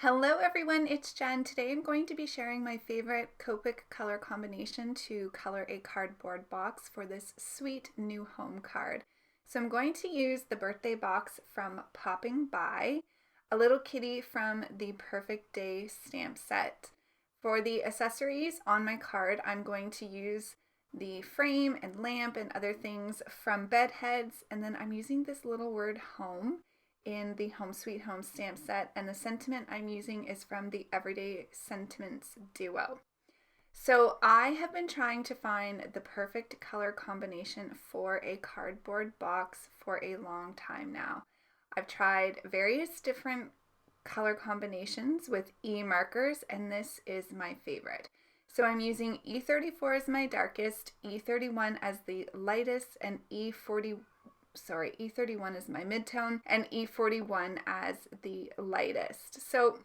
Hello everyone, it's Jen. Today I'm going to be sharing my favorite Copic color combination to color a cardboard box for this sweet new home card. So I'm going to use the birthday box from Popping By, a little kitty from the Perfect Day stamp set. For the accessories on my card, I'm going to use the frame and lamp and other things from bed heads, and then I'm using this little word home in the Home Sweet Home stamp set, and the sentiment I'm using is from the Everyday Sentiments duo. So I have been trying to find the perfect color combination for a cardboard box for a long time now. I've tried various different color combinations with E markers, and this is my favorite. So I'm using E34 as my darkest, E31 as the lightest, and E31 is my midtone, and E41 as the lightest. So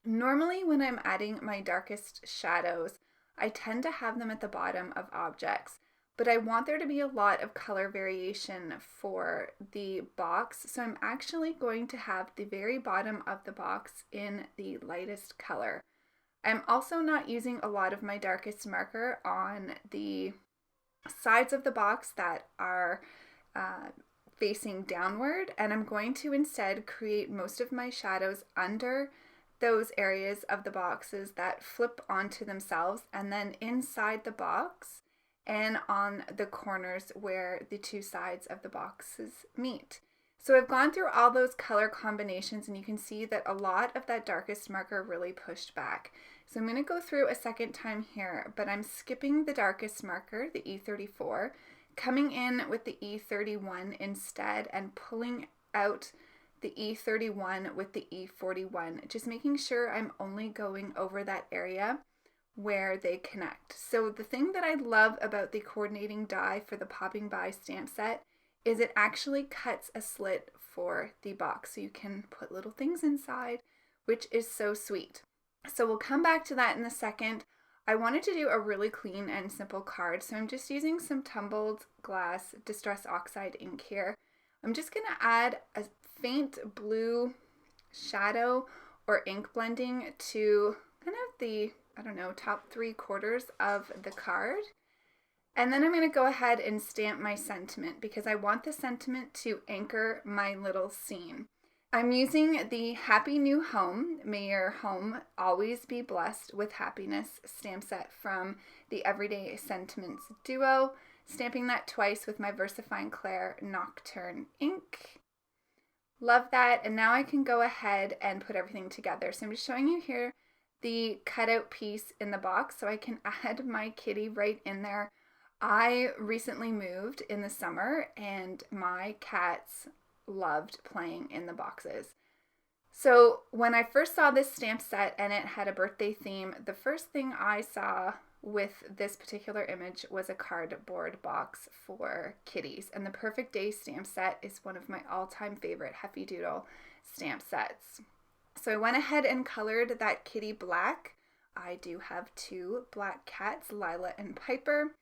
normally when I'm adding my darkest shadows, I tend to have them at the bottom of objects, but I want there to be a lot of color variation for the box. So I'm actually going to have the very bottom of the box in the lightest color. I'm also not using a lot of my darkest marker on the sides of the box that are facing downward, and I'm going to instead create most of my shadows under those areas of the boxes that flip onto themselves, and then inside the box and on the corners where the two sides of the boxes meet. So I've gone through all those color combinations, and you can see that a lot of that darkest marker really pushed back. So I'm going to go through a second time here, but I'm skipping the darkest marker, the E34, coming in with the E31 instead, and pulling out the E31 with the E41, just making sure I'm only going over that area where they connect. So the thing that I love about the coordinating die for the Popping By stamp set is it actually cuts a slit for the box, so you can put little things inside, which is so sweet. So we'll come back to that in a second. I wanted to do a really clean and simple card, so I'm just using some Tumbled Glass Distress Oxide ink here. I'm just going to add a faint blue shadow or ink blending to kind of the, top 3/4 of the card. And then I'm going to go ahead and stamp my sentiment because I want the sentiment to anchor my little scene. I'm using the Happy New Home, May Your Home Always Be Blessed with Happiness stamp set from the Everyday Sentiments duo, stamping that twice with my Versafine Clair Nocturne ink. Love that, and now I can go ahead and put everything together. So I'm just showing you here the cutout piece in the box so I can add my kitty right in there. I recently moved in the summer, and my cats loved playing in the boxes. So when I first saw this stamp set and it had a birthday theme, the first thing I saw with this particular image was a cardboard box for kitties. And the Perfect Day stamp set is one of my all-time favorite Heffy Doodle stamp sets. So I went ahead and colored that kitty black. I do have two black cats, Lila and Piper.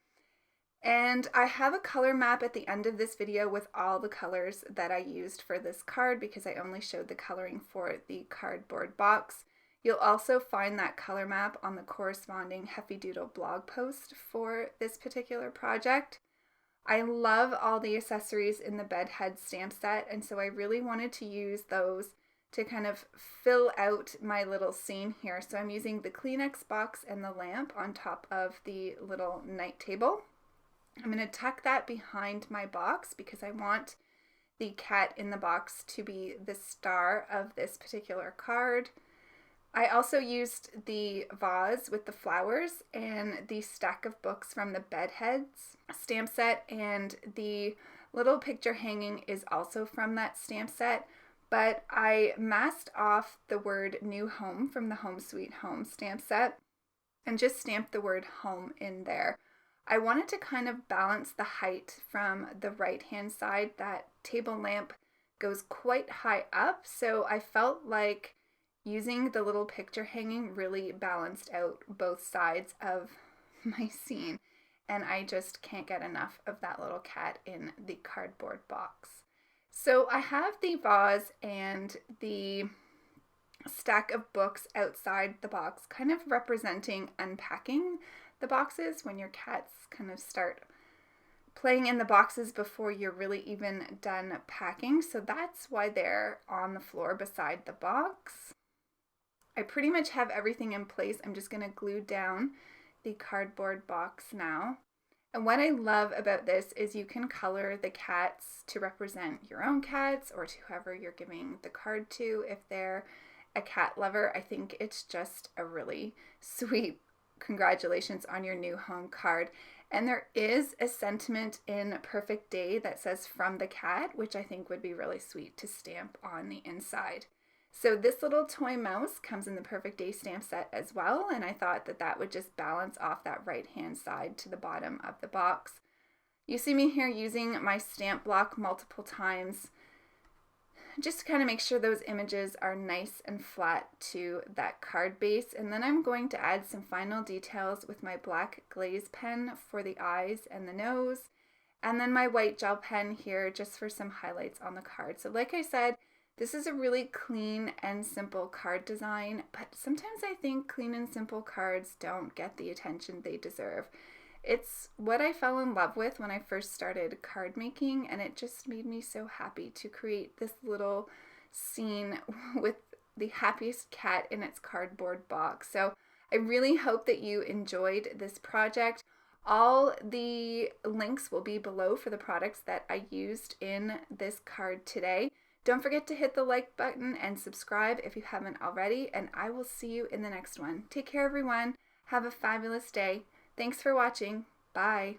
And I have a color map at the end of this video with all the colors that I used for this card because I only showed the coloring for the cardboard box. You'll also find that color map on the corresponding Heffy Doodle blog post for this particular project. I love all the accessories in the bedhead stamp set, and so I really wanted to use those to kind of fill out my little scene here. So I'm using the Kleenex box and the lamp on top of the little night table. I'm going to tuck that behind my box because I want the cat in the box to be the star of this particular card. I also used the vase with the flowers and the stack of books from the Bedheads stamp set, and the little picture hanging is also from that stamp set, but I masked off the word New Home from the Home Sweet Home stamp set and just stamped the word home in there. I wanted to kind of balance the height from the right-hand side. That table lamp goes quite high up, so I felt like using the little picture hanging really balanced out both sides of my scene, and I just can't get enough of that little cat in the cardboard box. So I have the vase and the stack of books outside the box, kind of representing unpacking the boxes when your cats kind of start playing in the boxes before you're really even done packing. So that's why they're on the floor beside the box. I pretty much have everything in place. I'm just going to glue down the cardboard box now. And what I love about this is you can color the cats to represent your own cats or to whoever you're giving the card to if they're a cat lover. I think it's just a really sweet congratulations on your new home card. And there is a sentiment in Purrfect Day that says from the cat, which I think would be really sweet to stamp on the inside. So this little toy mouse comes in the Purrfect Day stamp set as well, and I thought that that would just balance off that right hand side to the bottom of the box. You see me here using my stamp block multiple times just to kind of make sure those images are nice and flat to that card base. And then I'm going to add some final details with my black glaze pen for the eyes and the nose, and then my white gel pen here just for some highlights on the card. So like I said, this is a really clean and simple card design, but sometimes I think clean and simple cards don't get the attention they deserve. It's what I fell in love with when I first started card making, and it just made me so happy to create this little scene with the happiest cat in its cardboard box. So I really hope that you enjoyed this project. All the links will be below for the products that I used in this card today. Don't forget to hit the like button and subscribe if you haven't already, and I will see you in the next one. Take care, everyone. Have a fabulous day. Thanks for watching. Bye.